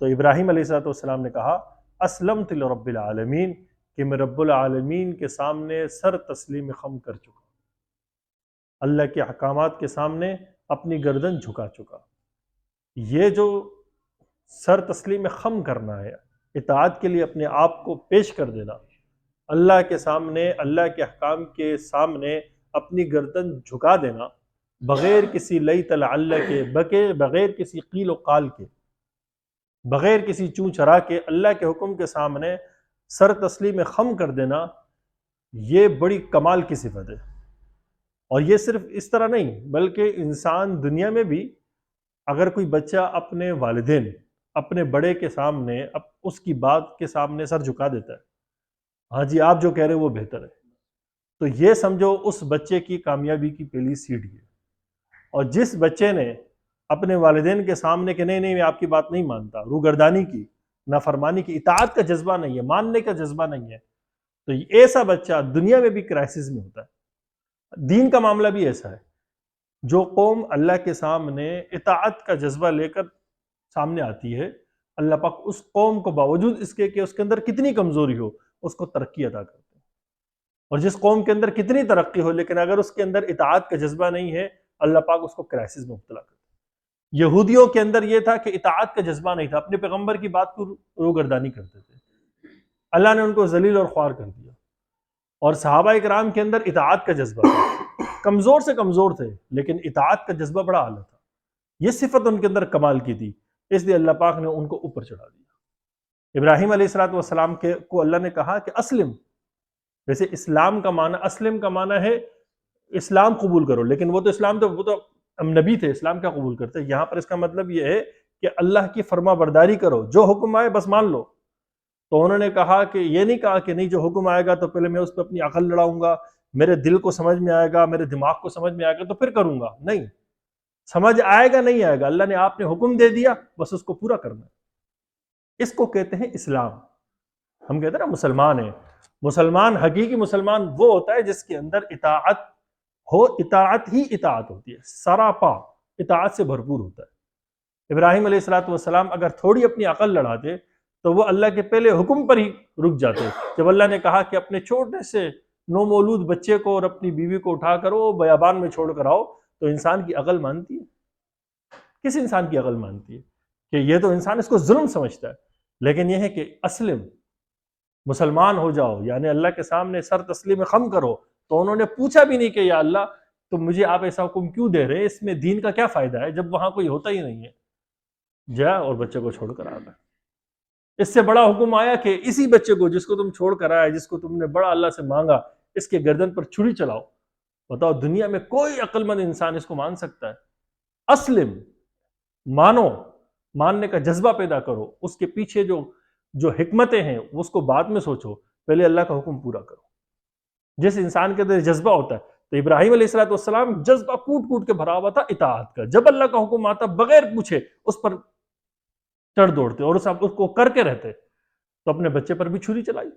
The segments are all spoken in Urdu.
تو ابراہیم علیہ السلام نے کہا اسلمت لرب العالمین، کہ میں رب العالمین کے سامنے سر تسلیم خم کر چکا، اللہ کے احکامات کے سامنے اپنی گردن جھکا چکا۔ یہ جو سر تسلیم خم کرنا ہے، اطاعت کے لیے اپنے آپ کو پیش کر دینا، اللہ کے سامنے، اللہ کے احکام کے سامنے اپنی گردن جھکا دینا، بغیر کسی لیت لعل کے، بغیر کسی قیل و قال کے، بغیر کسی چوں چرا کے اللہ کے حکم کے سامنے سر تسلیم خم کر دینا، یہ بڑی کمال کی صفت ہے۔ اور یہ صرف اس طرح نہیں، بلکہ انسان دنیا میں بھی اگر کوئی بچہ اپنے والدین، اپنے بڑے کے سامنے، اس کی بات کے سامنے سر جھکا دیتا ہے، ہاں جی آپ جو کہہ رہے وہ بہتر ہے، تو یہ سمجھو اس بچے کی کامیابی کی پہلی سیڑھی ہے۔ اور جس بچے نے اپنے والدین کے سامنے کہ نہیں میں آپ کی بات نہیں مانتا، روگردانی کی، نافرمانی کی، اطاعت کا جذبہ نہیں ہے، ماننے کا جذبہ نہیں ہے، تو ایسا بچہ دنیا میں بھی کرائسس میں ہوتا ہے، دین کا معاملہ بھی ایسا ہے۔ جو قوم اللہ کے سامنے اطاعت کا جذبہ لے کر سامنے آتی ہے، اللہ پاک اس قوم کو باوجود اس کے کہ اس کے اندر کتنی کمزوری ہو، اس کو ترقی عطا کرتے ہیں۔ اور جس قوم کے اندر کتنی ترقی ہو لیکن اگر اس کے اندر اطاعت کا جذبہ نہیں ہے، اللہ پاک اس کو کرائسس میں مبتلا کرتے ہیں۔ یہودیوں کے اندر یہ تھا کہ اطاعت کا جذبہ نہیں تھا، اپنے پیغمبر کی بات کو روگردانی کرتے تھے، اللہ نے ان کو ذلیل اور خوار کر دیا۔ اور صحابہ کرام کے اندر اطاعت کا جذبہ تھا، کمزور سے کمزور تھے لیکن اطاعت کا جذبہ بڑا اعلیٰ تھا، یہ صفت ان کے اندر کمال کی تھی، اس لیے اللہ پاک نے ان کو اوپر چڑھا دیا۔ ابراہیم علیہ السلام کو اللہ نے کہا کہ اسلم، ویسے اسلام کا معنی، اسلم کا معنی ہے اسلام قبول کرو، لیکن وہ تو اسلام وہ تو نبی تھے، اسلام کیا قبول کرتے؟ یہاں پر اس کا مطلب یہ ہے کہ اللہ کی فرما برداری کرو، جو حکم آئے بس مان لو۔ تو انہوں نے کہا کہ یہ نہیں کہا کہ نہیں جو حکم آئے گا تو پہلے میں اس پہ اپنی عقل لڑاؤں گا، میرے دل کو سمجھ میں آئے گا، میرے دماغ کو سمجھ میں آئے گا تو پھر کروں گا، نہیں، سمجھ آئے گا نہیں آئے گا، اللہ نے آپ نے حکم دے دیا، بس اس کو پورا کرنا ہے۔ اس کو کہتے ہیں اسلام۔ ہم کہتے ہیں نا مسلمان ہیں، مسلمان، حقیقی مسلمان وہ ہوتا ہے جس کے اندر اطاعت ہو، اطاعت ہی اطاعت ہوتی ہے، سراپا اطاعت سے بھرپور ہوتا ہے۔ ابراہیم علیہ السلام اگر تھوڑی اپنی عقل لڑاتے تو وہ اللہ کے پہلے حکم پر ہی رک جاتے۔ جب اللہ نے کہا کہ اپنے چھوٹے سے نومولود بچے کو اور اپنی بیوی کو اٹھا کر وہ بیابان میں چھوڑ کر آؤ، تو انسان کی عقل مانتی ہے؟ کس انسان کی عقل مانتی ہے کہ یہ تو انسان اس کو ظلم سمجھتا ہے؟ لیکن یہ ہے کہ اسلم، مسلمان ہو جاؤ، یعنی اللہ کے سامنے سر تسلیم خم کرو۔ تو انہوں نے پوچھا بھی نہیں کہ یا اللہ تو مجھے آپ ایسا حکم کیوں دے رہے ہیں، اس میں دین کا کیا فائدہ ہے جب وہاں کوئی ہوتا ہی نہیں ہے؟ جا اور بچے کو چھوڑ کر آ گئے۔ اس سے بڑا حکم آیا کہ اسی بچے کو جس کو تم چھوڑ کر آئے، جس کو تم نے بڑا اللہ سے مانگا، اس کے گردن پر چھری چلاؤ۔ بتاؤ دنیا میں کوئی عقل مند انسان اس کو مان سکتا ہے؟ اسلم، مانو، ماننے کا جذبہ پیدا کرو، اس کے پیچھے جو حکمتیں ہیں اس کو بعد میں سوچو، پہلے اللہ کا حکم پورا کرو۔ جس انسان کے اندر جذبہ ہوتا ہے، تو ابراہیم علیہ السلام جذبہ کوٹ کوٹ کے بھرا ہوا تھا اطاعت کا، جب اللہ کا حکم آتا بغیر پوچھے اس پر چڑھ دوڑتے اور اس کو کر کے رہتے۔ تو اپنے بچے پر بھی چھری چلائی،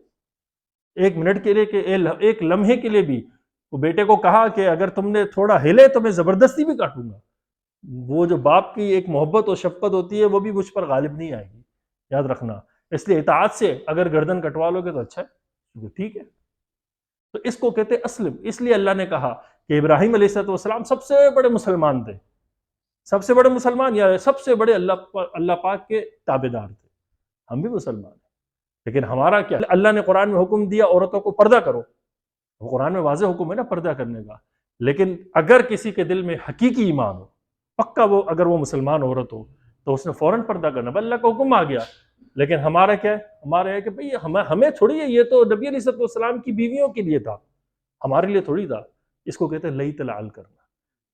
ایک منٹ کے لیے کہ ایک لمحے کے لیے بھی وہ بیٹے کو کہا کہ اگر تم نے تھوڑا ہلے تو میں زبردستی بھی کاٹوں گا۔ وہ جو باپ کی ایک محبت اور شفقت ہوتی ہے وہ بھی مجھ پر غالب نہیں آئے گی، یاد رکھنا۔ اس لیے اطاعت سے اگر گردن کٹوا لو گے تو اچھا ہے، ٹھیک ہے۔ تو اس کو کہتے اسلم۔ اس لیے اللہ نے کہا کہ ابراہیم علیہ السلام سب سے بڑے مسلمان تھے، سب سے بڑے مسلمان یا سب سے بڑے اللہ پاک کے تابعدار تھے۔ ہم بھی مسلمان ہیں لیکن ہمارا کیا؟ اللہ نے قرآن میں حکم دیا عورتوں کو پردہ کرو، وہ قرآن میں واضح حکم ہے نا پردہ کرنے کا، لیکن اگر کسی کے دل میں حقیقی ایمان ہو، پکا وہ اگر وہ مسلمان عورت ہو تو اس نے فوراً پردہ کرنا، اللہ کا حکم آ گیا۔ لیکن ہمارا کیا ہے؟ ہمارا ہے کہ بھئی ہمیں تھوڑی ہے، یہ تو نبی علیہ السلام کی بیویوں کے لیے تھا، ہمارے لیے تھوڑی تھا۔ اس کو کہتے ہیں لیت لعل کرنا،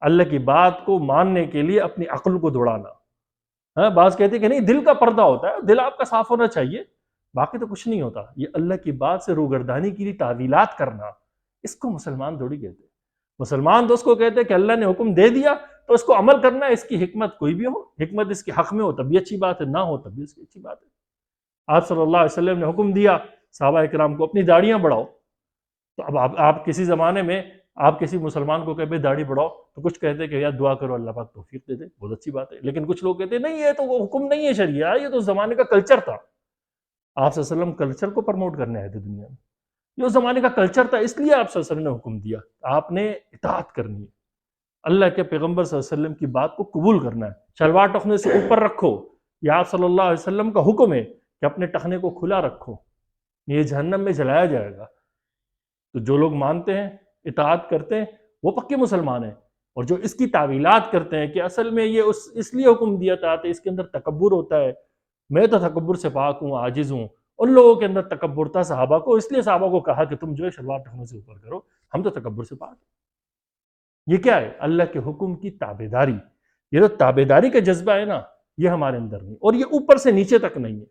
اللہ کی بات کو ماننے کے لیے اپنی عقل کو دوڑانا۔ ہاں، بعض کہتے ہیں کہ نہیں دل کا پردہ ہوتا ہے، دل آپ کا صاف ہونا چاہیے، باقی تو کچھ نہیں ہوتا۔ یہ اللہ کی بات سے روگردانی کے لیے تعویلات کرنا، اس کو مسلمان تھوڑی کہتے ہیں۔ مسلمان تو اس کو کہتے ہیں کہ اللہ نے حکم دے دیا تو اس کو عمل کرنا ہے، اس کی حکمت کوئی بھی ہو، حکمت اس کے حق میں ہو تب بھی اچھی بات ہے، نہ ہو تب بھی اس کی اچھی بات ہے۔ آپ صلی اللہ علیہ وسلم نے حکم دیا صحابہ کرام کو اپنی داڑیاں بڑھاؤ، تو اب آپ کسی زمانے میں آپ کسی مسلمان کو کہتے داڑھی بڑھاؤ تو کچھ کہتے کہ یار دعا کرو اللہ پاک توفیق دے دے، بہت اچھی بات ہے، لیکن کچھ لوگ کہتے ہیں نہیں یہ تو وہ حکم نہیں ہے شریعہ، یہ تو زمانے کا کلچر تھا۔ آپ صلی اللہ علیہ وسلم کلچر کو پرموٹ کرنے آئے تھے دنیا میں، یہ اس زمانے کا کلچر تھا، اس لیے آپ صلی اللہ علیہ وسلم نے حکم دیا، آپ نے اطاعت کرنی ہے، اللہ کے پیغمبر صلی اللہ علیہ وسلم کی بات کو قبول کرنا ہے، شلوار ٹخنے سے اوپر رکھو، یہ آپ صلی اللہ علیہ وسلم کا حکم ہے کہ اپنے ٹخنے کو کھلا رکھو، یہ جہنم میں جلایا جائے گا۔ تو جو لوگ مانتے ہیں، اطاعت کرتے ہیں، وہ پکے مسلمان ہیں، اور جو اس کی تعویلات کرتے ہیں کہ اصل میں یہ اس لیے حکم دیا تھا تو اس کے اندر تکبر ہوتا ہے، میں تو تکبر سے پاک ہوں، عاجز ہوں، ان لوگوں کے اندر تکبر تھا صحابہ کو، اس لیے صحابہ کو کہا کہ تم جو ہے شلوار ٹخنے سے اوپر کرو، ہم تو تکبر سے پاک ہیں۔ یہ کیا ہے؟ اللہ کے حکم کی تابعداری، یہ تو تابعداری کا جذبہ ہے نا، یہ ہمارے اندر نہیں، اور یہ اوپر سے نیچے تک نہیں ہے،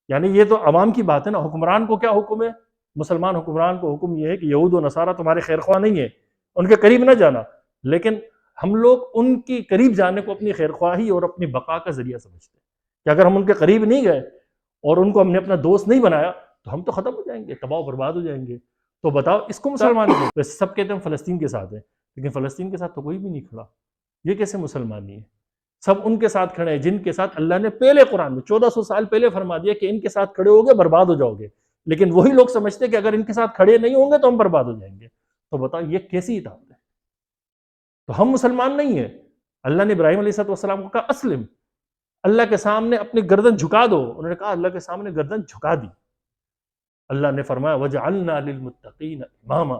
یعنی یہ تو عوام کی بات ہے نا، حکمران کو کیا حکم ہے؟ مسلمان حکمران کو حکم یہ ہے کہ یہود و نصارہ تمہارے خیر خواہ نہیں ہے، ان کے قریب نہ جانا، لیکن ہم لوگ ان کی قریب جانے کو اپنی خیر خواہی اور اپنی بقا کا ذریعہ سمجھتے ہیں کہ اگر ہم ان کے قریب نہیں گئے اور ان کو ہم نے اپنا دوست نہیں بنایا تو ہم تو ختم ہو جائیں گے، تباہ و برباد ہو جائیں گے۔ تو بتاؤ اس کو مسلمان کہتے ہیں؟ سب کہتے ہیں فلسطین کے ساتھ ہیں، لیکن فلسطین کے ساتھ تو کوئی بھی نہیں کھڑا، یہ کیسے مسلمانی ہے؟ سب ان کے ساتھ کھڑے ہیں جن کے ساتھ اللہ نے پہلے قرآن میں 1400 سال پہلے فرما دیا کہ ان کے ساتھ کھڑے ہوگے برباد ہو جاؤ گے، لیکن وہی لوگ سمجھتے کہ اگر ان کے ساتھ کھڑے نہیں ہوں گے تو ہم برباد ہو جائیں گے۔ تو بتاؤ یہ کیسی اطاعت ہے؟ تو ہم مسلمان نہیں ہیں۔ اللہ نے ابراہیم علیہ السلام کو کہا اسلم، اللہ کے سامنے اپنی گردن جھکا دو، انہوں نے کہا اللہ کے سامنے گردن جھکا دی۔ اللہ نے فرمایا وَجَعَلْنَا لِلْمُتَّقِينَ اماما،